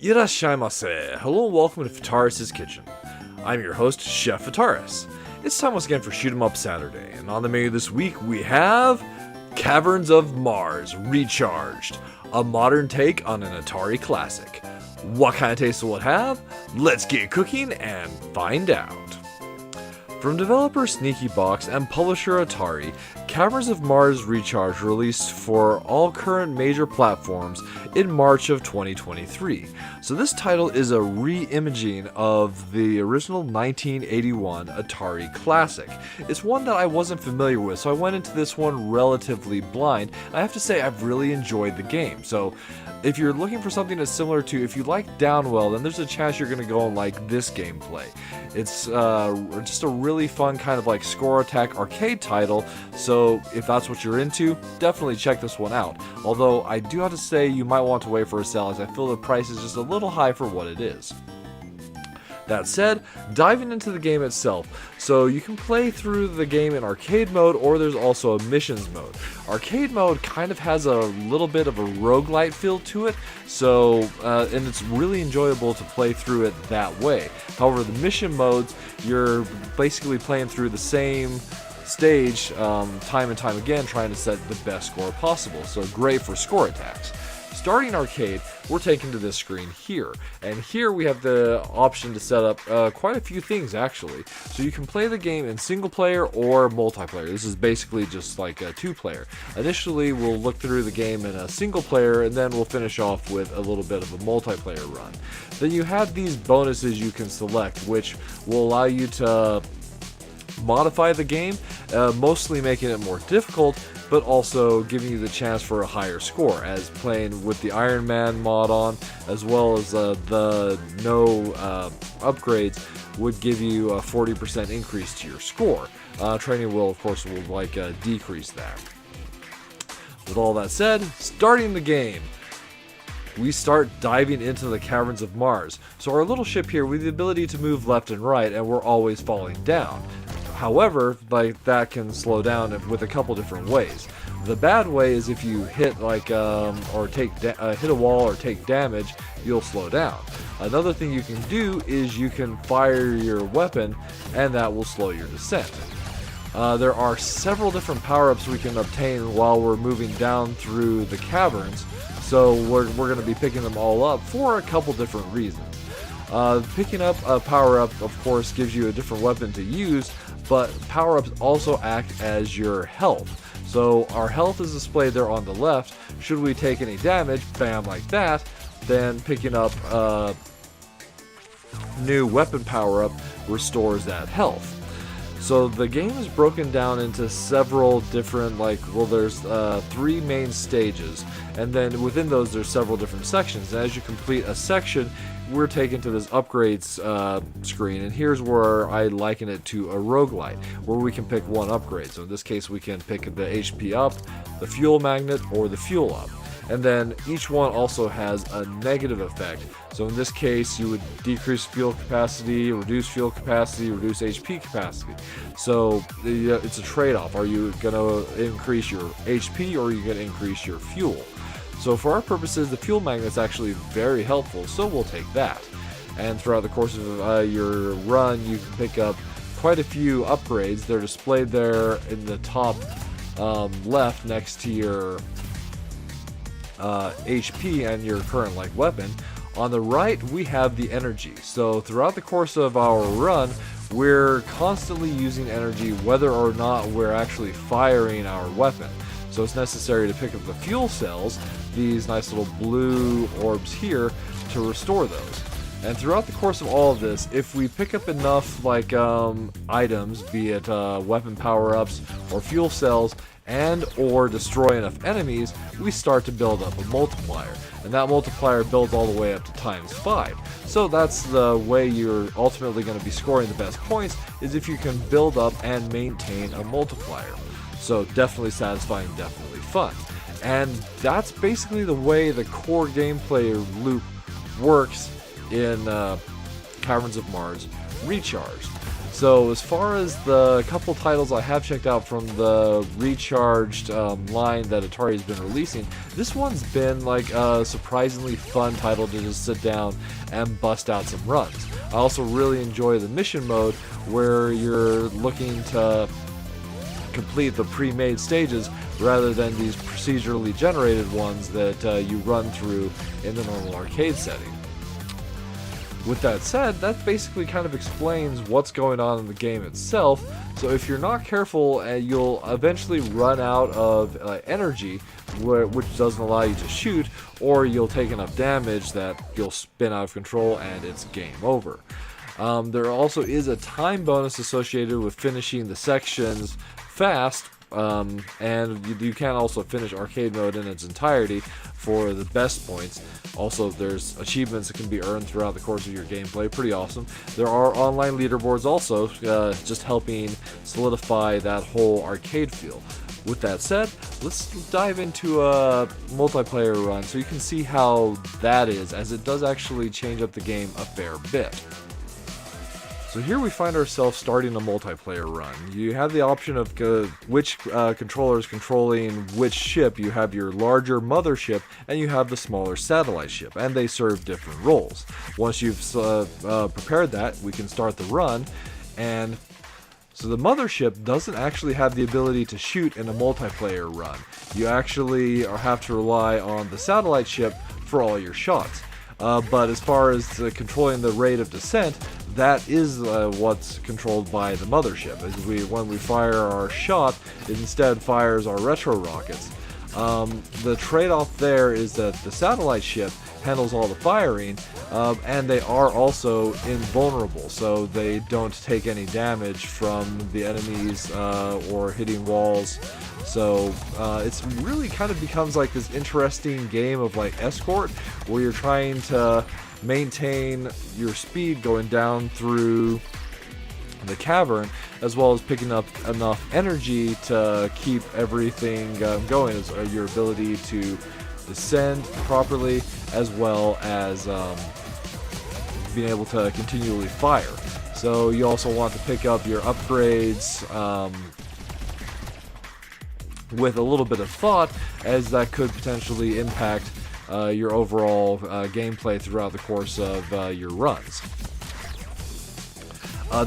Irashaimase. Hello and welcome to Fataris' Kitchen. I'm your host, Chef Fataris. It's time once again for Shoot 'em Up Saturday, and on the menu this week we have Caverns of Mars Recharged, a modern take on an Atari classic. What kind of taste will it have? Let's get cooking and find out. From developer Sneaky Box and publisher Atari, Caverns of Mars Recharged released for all current major platforms in March of 2023. So this title is a re-imaging of the original 1981 Atari classic. It's one that I wasn't familiar with, so I went into this one relatively blind. I have to say I've really enjoyed the game. So if you're looking for something that's similar to, if you like Downwell, then there's a chance you're going to go and like this gameplay. It's just a really fun kind of like score attack arcade title, so if that's what you're into, definitely check this one out. Although I do have to say you might want to wait for a sale, as I feel the price is just a little high for what it is. That said, diving into the game itself, so you can play through the game in arcade mode, or there's also a missions mode. Arcade mode kind of has a little bit of a roguelite feel to it, so and it's really enjoyable to play through it that way. However, the mission modes, you're basically playing through the same stage time and time again, trying to set the best score possible, so great for score attacks. Starting arcade, we're taken to this screen here, and here we have the option to set up quite a few things actually. So you can play the game in single player or multiplayer. This is basically just like a two-player. Initially, we'll look through the game in a single player, and then we'll finish off with a little bit of a multiplayer run. Then you have these bonuses you can select, which will allow you to modify the game, mostly making it more difficult, but also giving you the chance for a higher score, as playing with the Iron Man mod on, as well as the no upgrades would give you a 40% increase to your score. Training will, of course, decrease that. With all that said, starting the game, we start diving into the Caverns of Mars. So our little ship here, with the ability to move left and right, and we're always falling down. However, that can slow down with a couple different ways. The bad way is if you hit hit a wall or take damage, you'll slow down. Another thing you can do is you can fire your weapon, and that will slow your descent. There are several different power-ups we can obtain while we're moving down through the caverns, so we're going to be picking them all up for a couple different reasons. Picking up a power-up, of course, gives you a different weapon to use, but power-ups also act as your health. So our health is displayed there on the left. Should we take any damage, bam, like that, then picking up a new weapon power-up restores that health. So the game is broken down into several different, there's 3 main stages, and then within those there's several different sections. And as you complete a section, we're taken to this upgrades screen, and here's where I liken it to a roguelite, where we can pick one upgrade. So in this case, we can pick the HP up, the fuel magnet, or the fuel up. And then each one also has a negative effect. So in this case, you would decrease fuel capacity, reduce fuel capacity, reduce HP capacity. So it's a trade-off. Are you going to increase your HP, or are you going to increase your fuel? So for our purposes, the fuel magnet is actually very helpful, so we'll take that. And throughout the course of your run, you can pick up quite a few upgrades. They're displayed there in the top left next to your HP and your current weapon. On the right, we have the energy. So throughout the course of our run, we're constantly using energy whether or not we're actually firing our weapon. So it's necessary to pick up the fuel cells, these nice little blue orbs here, to restore those. And throughout the course of all of this, if we pick up enough items, be it weapon power-ups or fuel cells, and or destroy enough enemies, we start to build up a multiplier. And that multiplier builds all the way up to ×5. So that's the way you're ultimately going to be scoring the best points, is if you can build up and maintain a multiplier. So definitely satisfying, definitely fun. And that's basically the way the core gameplay loop works in Caverns of Mars Recharged. So as far as the couple titles I have checked out from the recharged line that Atari has been releasing, this one's been like a surprisingly fun title to just sit down and bust out some runs. I also really enjoy the mission mode where you're looking to complete the pre-made stages rather than these procedurally generated ones that you run through in the normal arcade setting. With that said, that basically kind of explains what's going on in the game itself. So if you're not careful, you'll eventually run out of energy, which doesn't allow you to shoot, or you'll take enough damage that you'll spin out of control and it's game over. There also is a time bonus associated with finishing the sections fast, and you can also finish arcade mode in its entirety for the best points. Also, there's achievements that can be earned throughout the course of your gameplay. Pretty awesome. There are online leaderboards also, just helping solidify that whole arcade feel. With that said, let's dive into a multiplayer run so you can see how that is, as it does actually change up the game a fair bit. So here we find ourselves starting a multiplayer run. You have the option of which controller is controlling which ship. You have your larger mothership and you have the smaller satellite ship, and they serve different roles. Once you've prepared that, we can start the run. And so the mothership doesn't actually have the ability to shoot in a multiplayer run. You actually have to rely on the satellite ship for all your shots. But as far as controlling the rate of descent, that is what's controlled by the mothership. When we fire our shot, it instead fires our retro rockets. The trade-off there is that the satellite ship handles all the firing, and they are also invulnerable, so they don't take any damage from the enemies or hitting walls. So it's really kind of becomes like this interesting game of like escort, where you're trying to maintain your speed going down through the cavern, as well as picking up enough energy to keep everything going, as your ability to descend properly, as well as being able to continually fire. So you also want to pick up your upgrades with a little bit of thought, as that could potentially impact your overall gameplay throughout the course of your runs.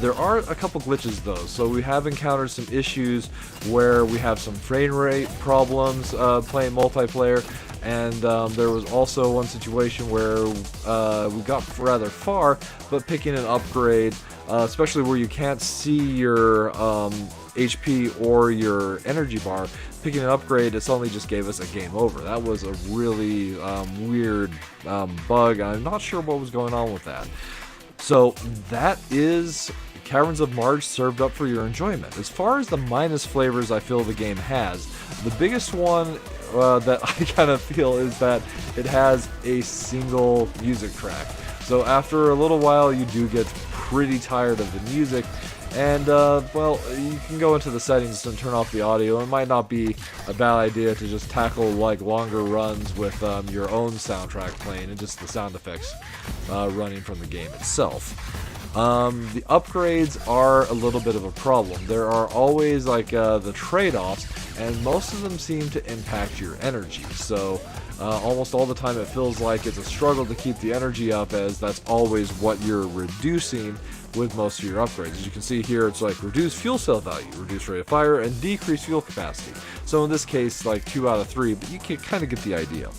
There are a couple glitches though, so we have encountered some issues where we have some frame rate problems playing multiplayer, and there was also one situation where we got rather far, but picking an upgrade, especially where you can't see your HP or your energy bar, picking an upgrade, it suddenly just gave us a game over. That was a really weird bug. I'm not sure what was going on with that. So that is Caverns of Mars served up for your enjoyment. As far as the minus flavors I feel the game has, the biggest one that I kind of feel is that it has a single music track. So after a little while you do get pretty tired of the music, and well, you can go into the settings and turn off the audio. It might not be a bad idea to just tackle like longer runs with your own soundtrack playing and just the sound effects running from the game itself. The upgrades are a little bit of a problem. There are always like the trade-offs, and most of them seem to impact your energy. So almost all the time it feels like it's a struggle to keep the energy up, as that's always what you're reducing with most of your upgrades. As you can see here, it's like reduce fuel cell value, reduce rate of fire, and decrease fuel capacity. So in this case, like 2 out of 3, but you can kind of get the idea.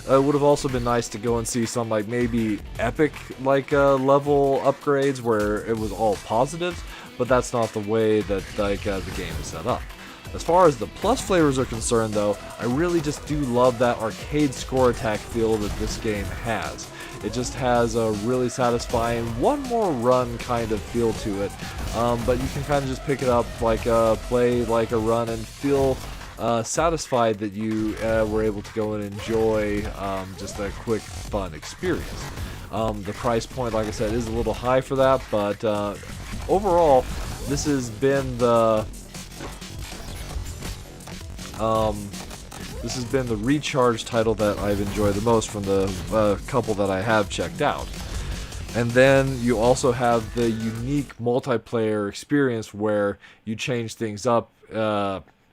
It would have also been nice to go and see some like maybe epic like level upgrades where it was all positives, but that's not the way that like the game is set up. As far as the plus flavors are concerned though, I really just do love that arcade score attack feel that this game has. It just has a really satisfying one more run kind of feel to it, but you can kind of just pick it up like play like a run and feel satisfied that you were able to go and enjoy just a quick fun experience. The price point, like I said, is a little high for that, but overall this has been the recharge title that I've enjoyed the most from the couple that I have checked out. And then you also have the unique multiplayer experience where you change things up,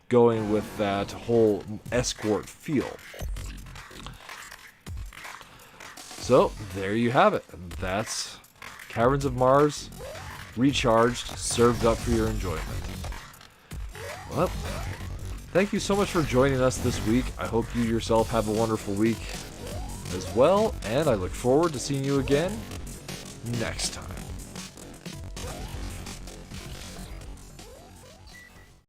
going with that whole escort feel. So, there you have it. That's Caverns of Mars recharged, served up for your enjoyment. Well, thank you so much for joining us this week. I hope you yourself have a wonderful week as well, and I look forward to seeing you again next time.